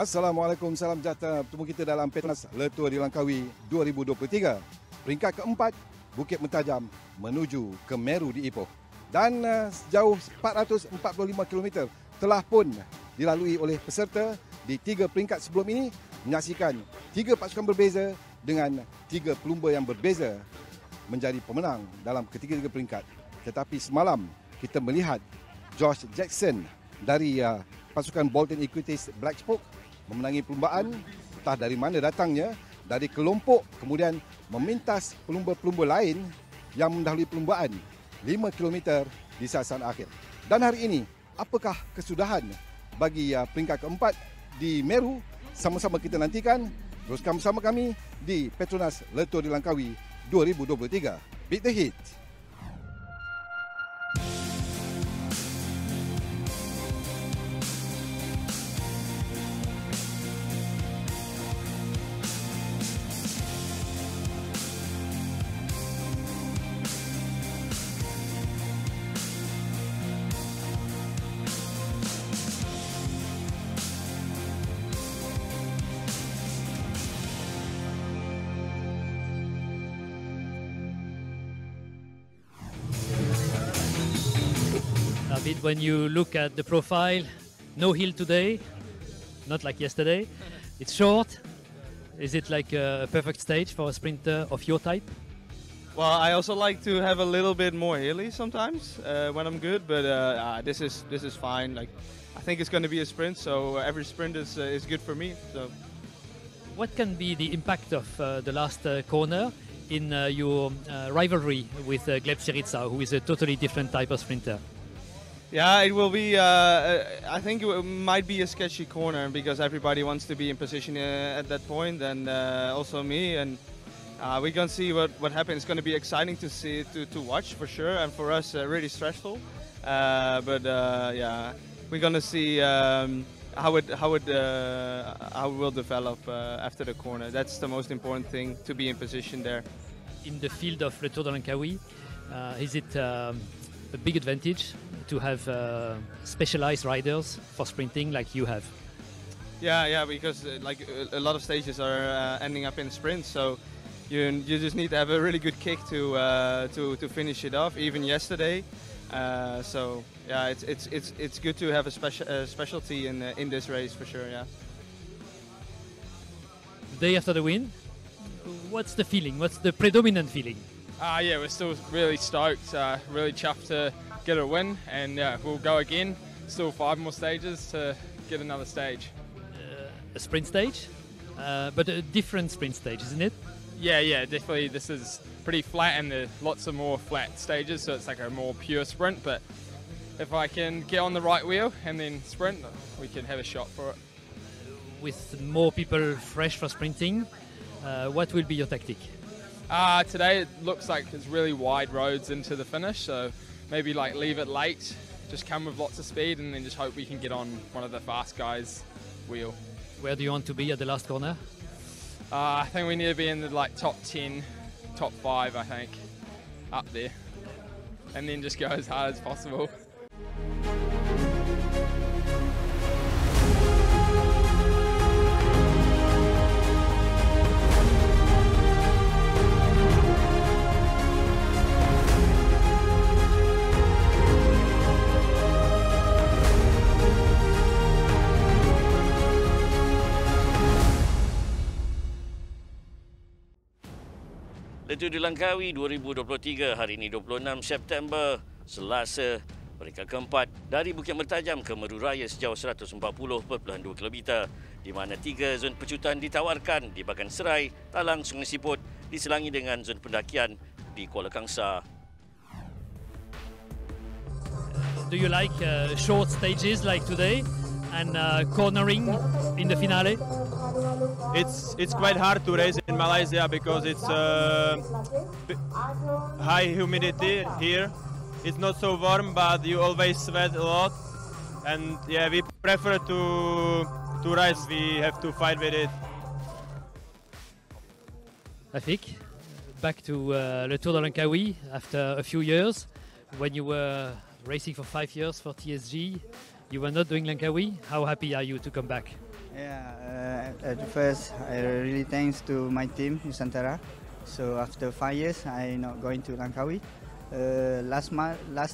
Assalamualaikum, salam sejahtera. Bertemu kita dalam Petronas Le Tour di Langkawi 2023. Peringkat keempat, Bukit Mentajam menuju ke Meru di Ipoh. Dan sejauh 445 km telah pun dilalui oleh peserta di 3 peringkat sebelum ini, menyaksikan 3 pasukan berbeza dengan 3 pelumba yang berbeza menjadi pemenang dalam ketiga-tiga peringkat. Tetapi semalam kita melihat Josh Jackson dari pasukan Bolton Equities Black Spoke memenangi perlumbaan, entah dari mana datangnya, dari kelompok, kemudian memintas pelumba-pelumba lain yang mendahului perlumbaan 5 km di sasaran akhir. Dan hari ini, apakah kesudahan bagi peringkat keempat di Meru? Sama-sama kita nantikan. Teruskan bersama kami di Petronas Le Tour di Langkawi 2023. Beat the Heat. David, when you look at the profile, no hill today, not like yesterday. It's short. Is it like a perfect stage for a sprinter of your type? Well, I also like to have a little bit more hilly sometimes when I'm good, but this is fine. Like, I think it's going to be a sprint, so every sprint is good for me. So, what can be the impact of the last corner in your rivalry with Gleb Syriza, who is a totally different type of sprinter? yeah, it will be. I think it might be a sketchy corner because everybody wants to be in position at that point, and also me. And we're gonna see what happens. It's gonna be exciting to see to watch for sure, and for us really stressful. But yeah, we're gonna see how it will develop after the corner. That's the most important thing, to be in position there. In the field of Le Tour de Langkawi, is it a big advantage to have specialized riders for sprinting like you have? Yeah, because like a lot of stages are ending up in sprints, so you just need to have a really good kick to finish it off. Even yesterday, so yeah, it's good to have a specialty in this race for sure. Yeah. The day after the win, what's the feeling? What's the predominant feeling? Yeah, we're still really stoked, really chuffed to get a win, and we'll go again. Still 5 more stages to get another stage. A sprint stage, but a different sprint stage, isn't it? Yeah, definitely. This is pretty flat, and there's lots of more flat stages, so it's like a more pure sprint. But if I can get on the right wheel and then sprint, we can have a shot for it. With more people fresh for sprinting, what will be your tactic? Today it looks like it's really wide roads into the finish, so maybe like leave it late, just come with lots of speed, and then just hope we can get on one of the fast guys' wheel. Where do you want to be at the last corner? I think we need to be in the top 10, top 5, I think, up there, and then just go as hard as possible. Le Tour di Langkawi 2023 hari ini 26 September, Selasa, peringkat keempat dari Bukit Mentajam ke Meru Raya sejauh 140.2 km, di mana 3 zon pecutan ditawarkan di Bagan Serai, Talang, Sungai Siput, diselangi dengan zon pendakian di Kuala Kangsar. Do you like short stages like today and cornering in the finale? It's quite hard to race in Malaysia because it's high humidity here. It's not so warm, but you always sweat a lot. And yeah, we prefer to race. We have to fight with it. Rafik, back to Le Tour de Langkawi after a few years. When you were racing for 5 years for TSG, you were not doing Langkawi. How happy are you to come back? Yeah, at first, I really thanks to my team, Nusantara. So after 5 years, I not going to Langkawi. Last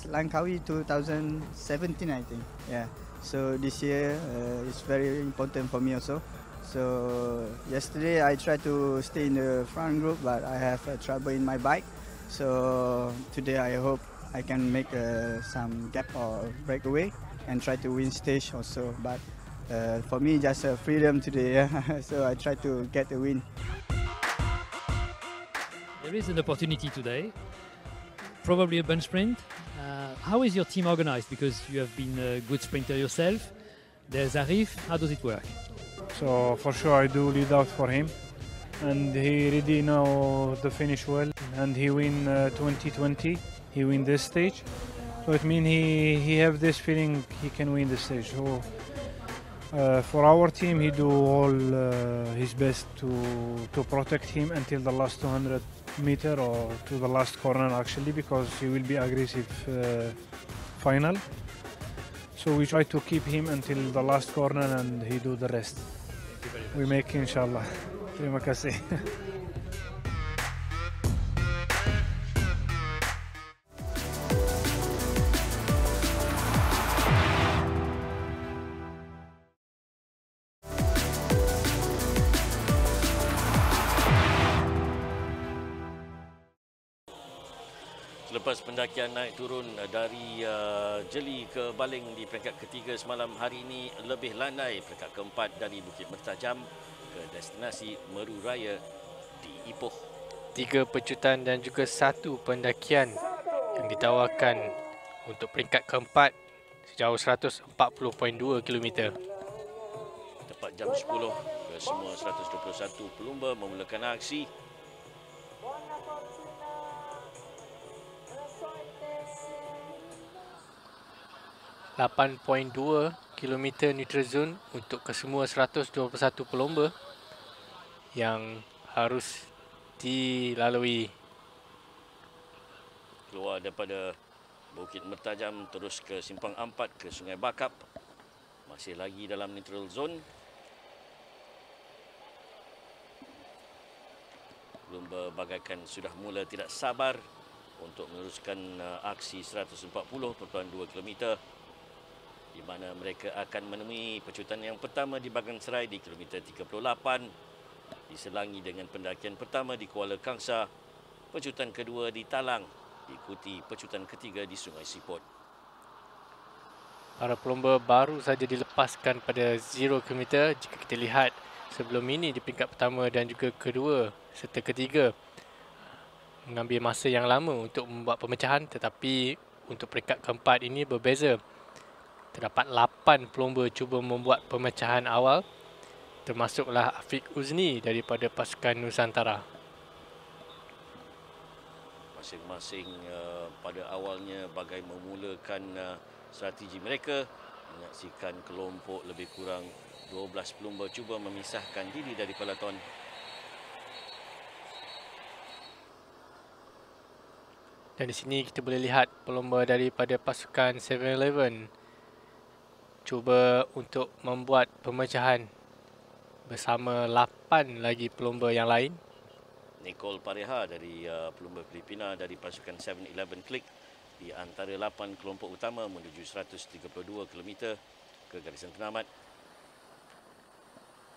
Langkawi 2017, I think. Yeah. So this year it's very important for me also. So yesterday I tried to stay in the front group, but I have trouble in my bike. So today I hope I can make some gap or breakaway and try to win stage also. But for me, just freedom today. So I try to get the win. There is an opportunity today, probably a bunch sprint. How is your team organized? Because you have been a good sprinter yourself. There's Arif. How does it work? So for sure I do lead out for him, and he really know the finish well, and he win 2020. He win this stage, so it means he have this feeling he can win the stage. So for our team, he do all his best to protect him until the last 200 meter or to the last corner actually, because he will be aggressive final. So we try to keep him until the last corner and he do the rest. We make inshallah. Terima kasih. Selepas pendakian naik turun dari Jeli ke Baling di peringkat ketiga semalam, hari ini lebih landai peringkat keempat dari Bukit Mertajam ke destinasi Meru Raya di Ipoh. 3 pecutan dan juga 1 pendakian yang ditawarkan untuk peringkat keempat sejauh 140.2 km. Tepat jam 10, semua 121 pelumba memulakan aksi. .2 km neutral zone untuk kesemua 121 pelumba yang harus dilalui. Keluar daripada Bukit Mertajam terus ke Simpang Ampat ke Sungai Bakap. Masih lagi dalam neutral zone. Pelumba bagaikan sudah mula tidak sabar untuk meneruskan aksi 140.2 km, di mana mereka akan menemui pecutan yang pertama di Bagan Serai di kilometer 38, diselangi dengan pendakian pertama di Kuala Kangsar, pecutan kedua di Talang, diikuti pecutan ketiga di Sungai Siput. Para pelumba baru saja dilepaskan pada 0 km jika kita lihat sebelum ini di peringkat pertama dan juga kedua serta ketiga mengambil masa yang lama untuk membuat pemecahan, tetapi untuk peringkat keempat ini berbeza. Terdapat 8 pelumba cuba membuat pemecahan awal, termasuklah Afiq Uzni daripada pasukan Nusantara. Masing-masing pada awalnya bagai memulakan strategi mereka, menyaksikan kelompok lebih kurang 12 pelumba cuba memisahkan diri dari peloton. Dan di sini kita boleh lihat pelumba daripada pasukan 7-Eleven cuba untuk membuat pemecahan bersama 8 lagi pelumba yang lain. Nicole Pareha dari pelumba Filipina dari pasukan 7-Eleven Click di antara 8 kelompok utama menuju 132 km ke garisan penamat.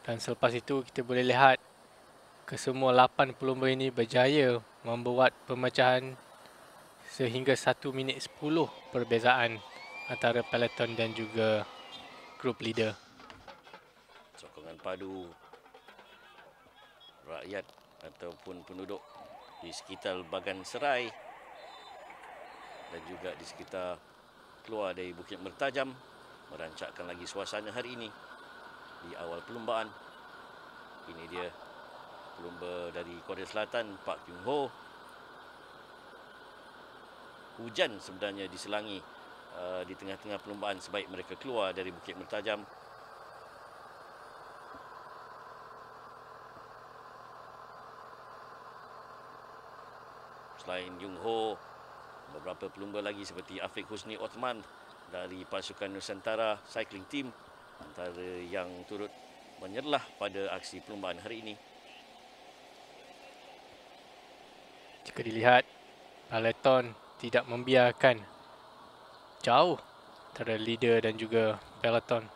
Dan selepas itu kita boleh lihat kesemua 8 pelumba ini berjaya membuat pemecahan sehingga 1 minit 10 perbezaan antara peloton dan juga grup leader. Sokongan padu rakyat ataupun penduduk di sekitar Bagan Serai dan juga di sekitar keluar dari Bukit Mertajam merancakkan lagi suasana hari ini di awal perlumbaan. Ini dia pelumba dari Korea Selatan, Park Kyung Ho. Hujan sebenarnya diselangi di tengah-tengah perlumbaan sebaik mereka keluar dari Bukit Mertajam. Selain Yung Ho, beberapa pelumba lagi seperti Afiq Husni Othman dari pasukan Nusantara Cycling Team antara yang turut menyerlah pada aksi perlumbaan hari ini. Jika dilihat, peloton tidak membiarkan jauh antara leader dan juga peloton.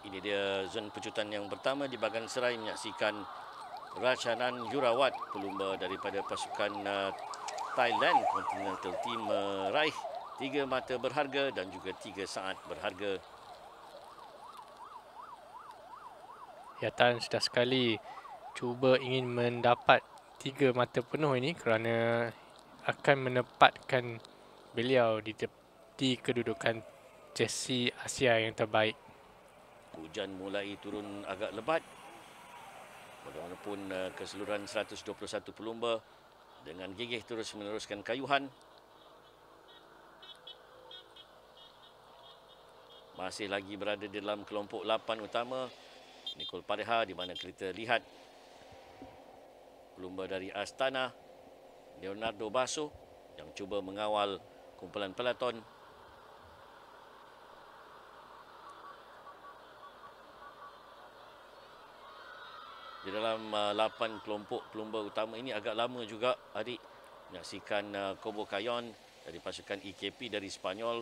Ini dia zon pecutan yang pertama di bahagian serai, menyaksikan Ratchanan Yurawat, pelumba daripada pasukan Thailand Continental Team meraih 3 mata berharga dan juga 3 saat berharga. Yatan sudah sekali cuba ingin mendapat 3 mata penuh ini kerana akan menempatkan beliau di kedudukan jersey Asia yang terbaik. Hujan mulai turun agak lebat. Bagaimanapun keseluruhan 121 pelumba dengan gigih terus meneruskan kayuhan. Masih lagi berada di dalam kelompok 8 utama. Nicole Pareha, di mana kita lihat pelumba dari Astana, Leonardo Basso, yang cuba mengawal kumpulan peloton. Di dalam 8 kelompok pelumba utama ini agak lama juga adik menyaksikan Cobo Cayon dari pasukan EKP dari Spanyol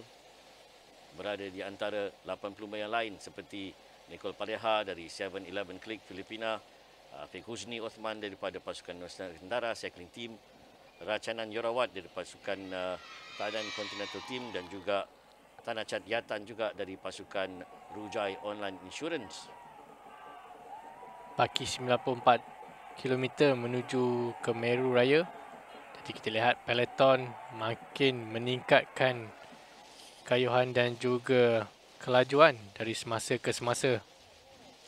berada di antara 8 pelumba yang lain seperti Nicole Pareha dari 7-Eleven Click Filipina, Afiq Huzni Osman daripada pasukan Nusantara Cycling Team, Ratchanan Yurawat dari pasukan Thailand Continental Team dan juga Thanachat Yatan juga dari pasukan Rujai Online Insurance. Baki 94 km menuju ke Meru Raya. Jadi kita lihat peloton makin meningkatkan kayuhan dan juga kelajuan dari semasa ke semasa.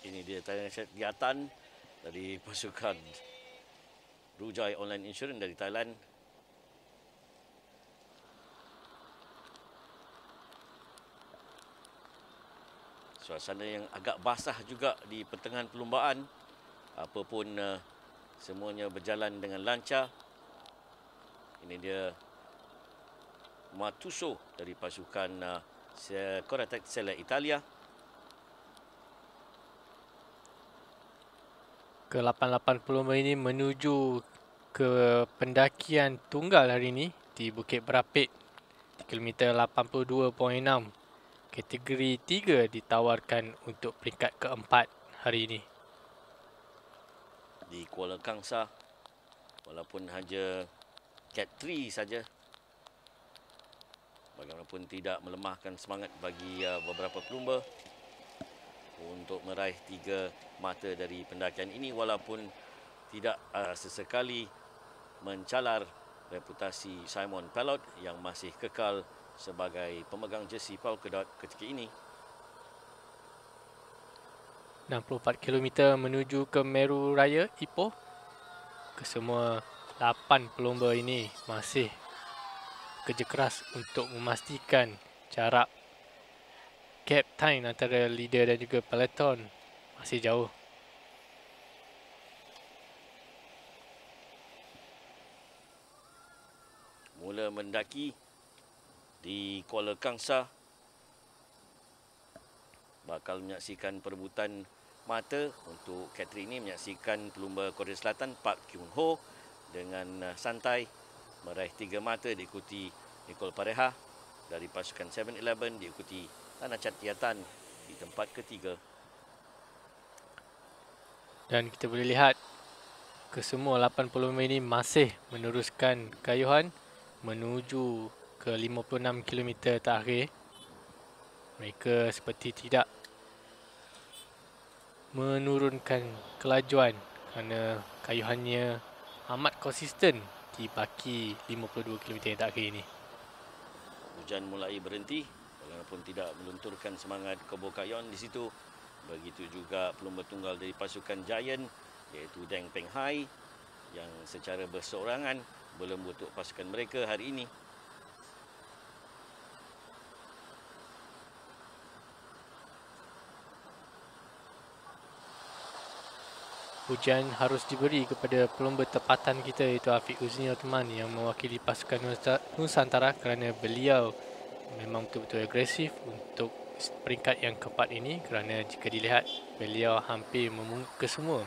Ini dia Thanachat Yatan dari pasukan Rujai Online Insurance dari Thailand. Suasana yang agak basah juga di pertengahan perlumbaan. Apapun semuanya berjalan dengan lancar. Ini dia Matuso dari pasukan Corratec Sella Italia. Ke-88 pelumba ini menuju ke pendakian tunggal hari ini di Bukit Berapit di kilometer 82.6. Kategori 3 ditawarkan untuk peringkat keempat hari ini. Di Kuala Kangsar, walaupun hanya Cat 3 saja, bagaimanapun tidak melemahkan semangat bagi beberapa pelumba untuk meraih 3 mata dari pendakian ini, walaupun tidak sesekali mencalar reputasi Simon Pallot yang masih kekal sebagai pemegang jersey Polka Dot ketika ini. 64 km menuju ke Meru Raya Ipoh. Kesemua 8 pelumba ini masih kerja keras untuk memastikan jarak gap time antara leader dan juga peloton masih jauh. Mula mendaki di Kuala Kangsar, bakal menyaksikan perebutan mata untuk Cat 3 ini, menyaksikan pelumba Korea Selatan Park Kyung Ho dengan santai meraih 3 mata, diikuti Nicole Pareha dari pasukan 7-Eleven, diikuti Thanachat Yatan di tempat ketiga. Dan kita boleh lihat kesemua 8 pelumba ini masih meneruskan kayuhan menuju ke 56 km terakhir. Mereka seperti tidak menurunkan kelajuan kerana kayuhannya amat konsisten di baki 52 km yang terakhir ini. Hujan mulai berhenti walaupun tidak melunturkan semangat Cobo Cayon di situ. Begitu juga pelumba tunggal dari pasukan Giant iaitu Deng Peng Hai yang secara berseorangan belum untuk pasukan mereka hari ini. Pujian harus diberi kepada pelumba tempatan kita iaitu Afiq Huzni Osman yang mewakili pasukan Nusantara kerana beliau memang betul-betul agresif untuk peringkat yang keempat ini kerana jika dilihat beliau hampir membuka semua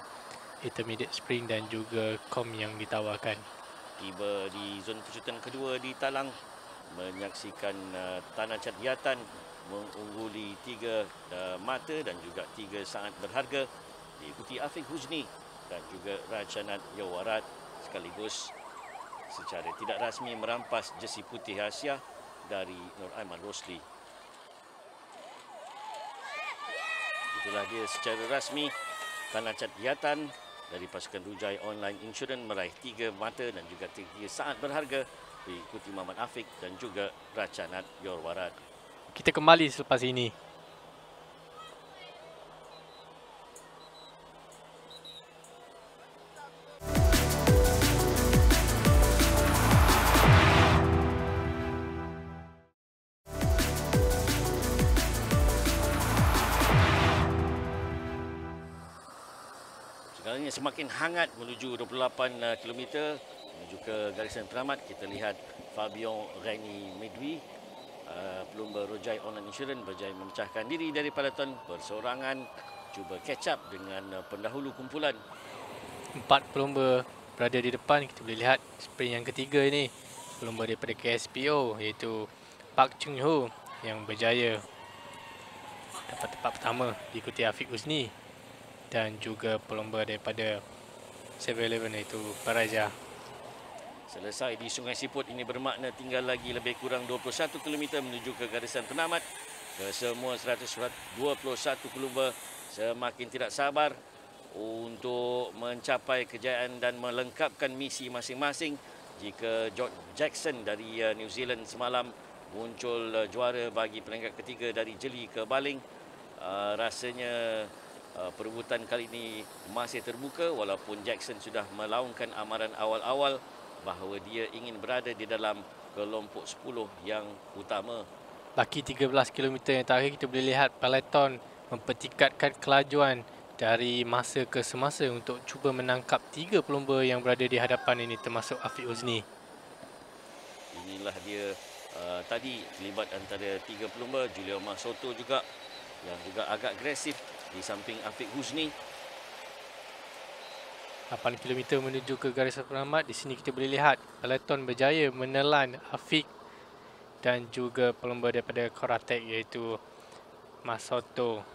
intermediate sprint dan juga kom yang ditawarkan. Tiba di zon kejutan kedua di Talang, menyaksikan Tanah Cadiatan mengungguli 3 mata dan juga 3 sangat berharga, diikuti Afiq Huzni dan juga Rajanat Yawarat, sekaligus secara tidak rasmi merampas jersey putih Asia dari Nur Aiman Rosli. Itulah dia secara rasmi, Tanah Cadiatan dari pasukan Rujai Online Insurance meraih 3 mata dan juga 3 sangat berharga, diikuti Muhammad Afiq dan juga Rajanat Yawarat. Kita kembali selepas ini. Segalanya semakin hangat menuju 28 km menuju ke garisan penamat. Kita lihat Fabian Reni Medwi, pelumba Rujai Online Insurance, berjaya memecahkan diri dari peloton bersorangan, cuba catch up dengan pendahulu kumpulan. 4 pelumba berada di depan. Kita boleh lihat sprint yang ketiga ini, pelumba daripada KSPO iaitu Park Chung Ho yang berjaya dapat tempat pertama, diikuti Afiq Huzni dan juga pelumba daripada 7-Eleven iaitu Baraja. Selesai di Sungai Siput, ini bermakna tinggal lagi lebih kurang 21 km menuju ke garisan penamat. Kesemua 121 pelumba semakin tidak sabar untuk mencapai kejayaan dan melengkapkan misi masing-masing. Jika George Jackson dari New Zealand semalam muncul juara bagi peringkat ketiga dari jeli ke baling, rasanya perebutan kali ini masih terbuka, walaupun Jackson sudah melaungkan amaran awal-awal bahawa dia ingin berada di dalam kelompok 10 yang utama. Laki 13 km yang terakhir, kita boleh lihat peloton mempertingkatkan kelajuan dari masa ke semasa untuk cuba menangkap 3 pelumba yang berada di hadapan ini, termasuk Afiq Huzni. Inilah dia tadi terlibat antara 3 pelumba, Julio Masoto juga yang juga agak agresif di samping Afiq Huzni. 8 km menuju ke garisan penamat. Di sini kita boleh lihat peloton berjaya menelan Afiq dan juga pelumba daripada Koratek iaitu Masoto.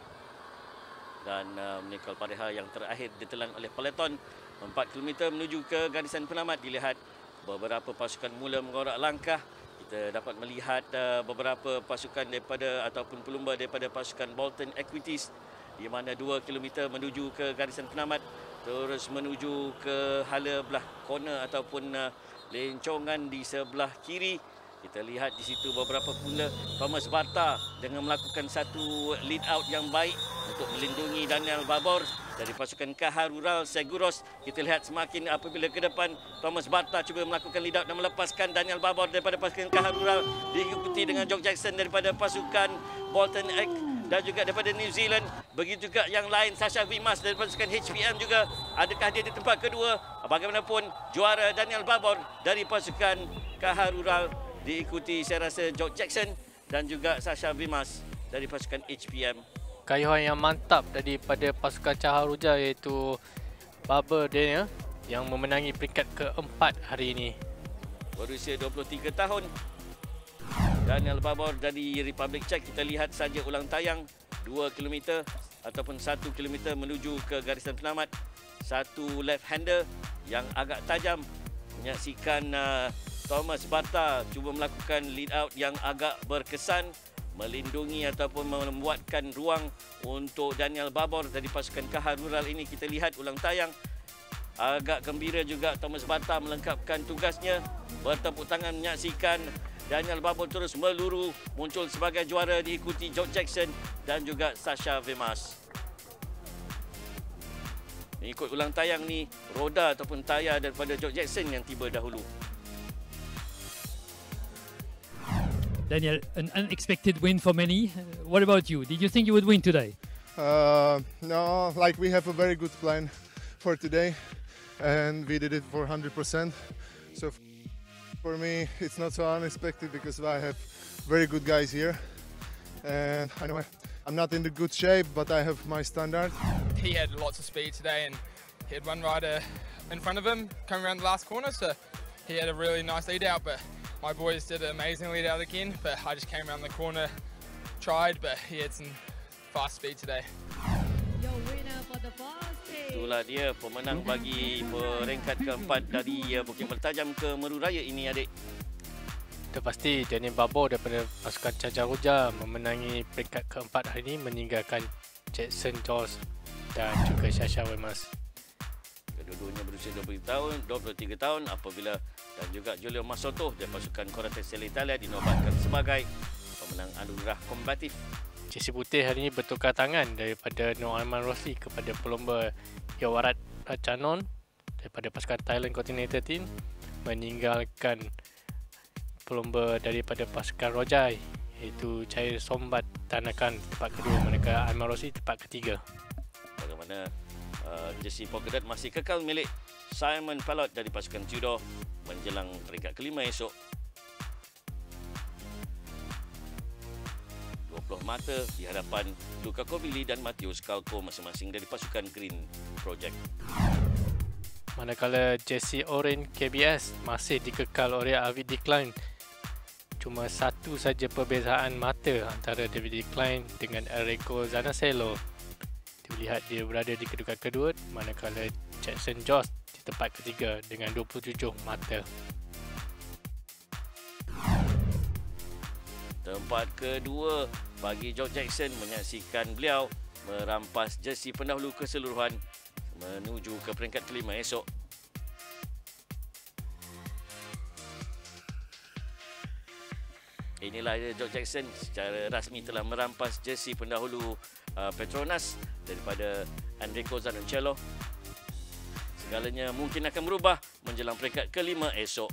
Dan Nicole Pareha yang terakhir ditelan oleh peloton. 4 km menuju ke garisan penamat, dilihat beberapa pasukan mula mengorak langkah. Kita dapat melihat beberapa pasukan daripada ataupun pelumba daripada pasukan Bolton Equities, di mana 2 km menuju ke garisan penamat, terus menuju ke hala belah corner ataupun lencongan di sebelah kiri. Kita lihat di situ beberapa pula Thomas Barta dengan melakukan satu lead out yang baik untuk melindungi Daniel Babor dari pasukan Kahar Rural Seguros. Kita lihat semakin apabila ke depan, Thomas Barta cuba melakukan lead out dan melepaskan Daniel Babor daripada pasukan Kahar Rural, diikuti dengan George Jackson daripada pasukan Bolton Egg dan juga daripada New Zealand. Begitu juga yang lain, Sasha Vimas daripada pasukan HPM juga. Adakah dia di tempat kedua? Bagaimanapun, juara Daniel Babor dari pasukan Kahar Rural, diikuti saya rasa George Jackson dan juga Sasha Vimas dari pasukan HPM. Kayuhan yang mantap daripada pasukan Cahar Ruja iaitu Baber Daniel yang memenangi peringkat keempat hari ini. Berusia 23 tahun, Daniel Babor dari Republic Czech. Kita lihat saja ulang tayang 2 km ataupun 1 km menuju ke garisan penamat. Satu left-hander yang agak tajam, menyaksikan Thomas Barta cuba melakukan lead out yang agak berkesan, melindungi ataupun membuatkan ruang untuk Daniel Babor dari pasukan Kahar Rural ini. Kita lihat ulang tayang. Agak gembira juga Thomas Barta melengkapkan tugasnya. Bertepuk tangan menyaksikan Daniel Babor terus meluru, muncul sebagai juara, diikuti George Jackson dan juga Sasha Vimas. Mengikut ulang tayang ni, roda ataupun tayar daripada George Jackson yang tiba dahulu. Daniel, an unexpected win for many. What about you? Did you think you would win today? No, like we have a very good plan for today and we did it for 100%. So for me, it's not so unexpected because I have very good guys here and I know I'm not in the good shape, but I have my standard. He had lots of speed today, and he had one rider in front of him coming around the last corner, so he had a really nice lead out, but my boys did an amazing lead out again, but I just came around the corner, tried, but he had some fast speed today. Itulah dia pemenang bagi peringkat keempat dari Bukit Mertajam ke Meru Raya ini, adik. Itu pasti Daniel Babo daripada pasukan Cajar Roja memenangi peringkat keempat hari ini, meninggalkan Jackson Josh dan juga Sasha Wemas. Kedua-duanya berusia 23 tahun apabila dan juga Giulio Masotto dari pasukan Corrente Stella Italia dinobatkan sebagai pemenang anugerah kombatif. Jersey putih hari ini bertukar tangan daripada Norman Rossi kepada pelomba Yawarat Ratchanon daripada pasukan Thailand Continental Team, meninggalkan pelomba daripada pasukan Rojai iaitu Cair Sombat Tanakan tempat kedua, manakala Alman Rossi tempat ketiga. Bagaimana jersey polka dot masih kekal milik Simon Palot dari pasukan Tudor menjelang peringkat kelima esok. 20 mata di hadapan Luca Covili dan Matheus Calco masing-masing dari pasukan Green Project. Manakala jersey orange KBS masih dikekal oleh David Decline. Cuma satu saja perbezaan mata antara David Decline dengan Enrico Zanarcello. Dilihat dia berada di kedudukan kedua, manakala Jackson Josh di tempat ketiga dengan 27 mata. Tempat kedua bagi George Jackson, menyaksikan beliau merampas jersey pendahulu keseluruhan menuju ke peringkat kelima esok. Inilah George Jackson secara rasmi telah merampas jersey pendahulu Petronas daripada Enrico Zanarcello. Segalanya mungkin akan berubah menjelang peringkat kelima esok.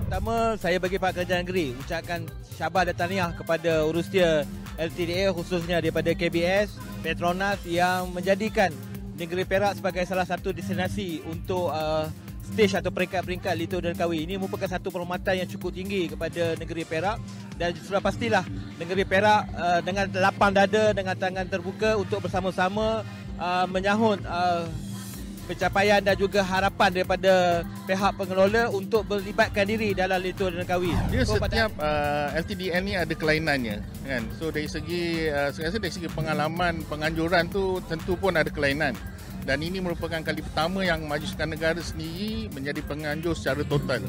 Pertama, saya bagi Pak Kerajaan Negeri ucapkan syabas dan tahniah kepada Urustia LTDA khususnya daripada KBS, Petronas yang menjadikan negeri Perak sebagai salah satu destinasi untuk stage atau peringkat-peringkat Little Langkawi. Ini merupakan satu penghormatan yang cukup tinggi kepada negeri Perak dan sudah pastilah negeri Perak dengan lapang dada, dengan tangan terbuka untuk bersama-sama menyahut pencapaian dan juga harapan daripada pihak pengelola untuk melibatkan diri dalam Little Langkawi. Dia setiap LTDL ni ada kelainannya, kan. So dari segi saya rasa dari segi pengalaman penganjuran tu tentu pun ada kelainan. Dan ini merupakan kali pertama yang Majlis Negara sendiri menjadi penganjur secara total.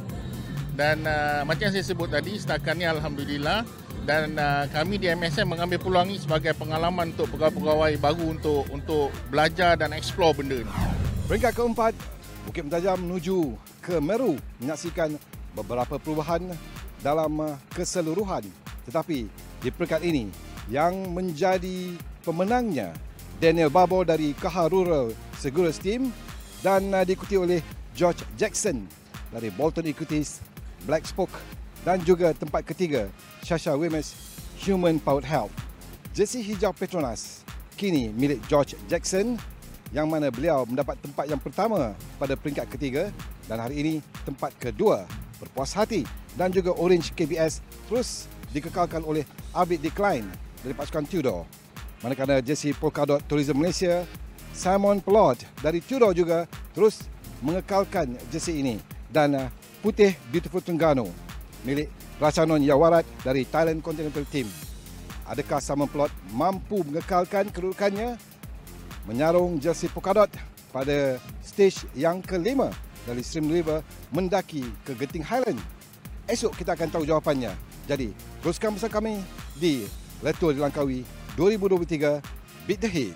Dan macam yang saya sebut tadi, setakat ni alhamdulillah, dan kami di MSM mengambil peluang ini sebagai pengalaman untuk pegawai-pegawai baru untuk belajar dan explore benda ni. Peringkat keempat, Bukit Mertajam menuju ke Meru menyaksikan beberapa perubahan dalam keseluruhan. Tetapi di peringkat ini yang menjadi pemenangnya Daniel Babo dari Kaha Rural Seguros Team dan diikuti oleh George Jackson dari Bolton Equities Black Spoke dan juga tempat ketiga Sasha Wemas Human Powered Health. Jersey hijau Petronas kini milik George Jackson yang mana beliau mendapat tempat yang pertama pada peringkat ketiga dan hari ini tempat kedua berpuas hati, dan juga Orange KBS terus dikekalkan oleh David Decline dari pasukan Tudor. Manakala jersey Polka Dot Tourism Malaysia Simon Pelot dari Tudor juga terus mengekalkan jersey ini, dan putih Beautiful Terengganu milik Ratchanon Yawarat dari Thailand Continental Team. Adakah Simon Pelot mampu mengekalkan kedudukannya menyarung jersey Polka Dot pada stage yang kelima dari Stream River mendaki ke Genting Highland? Esok kita akan tahu jawapannya. Jadi teruskan bersama kami di Little Langkawi 2023 Beat the Hit.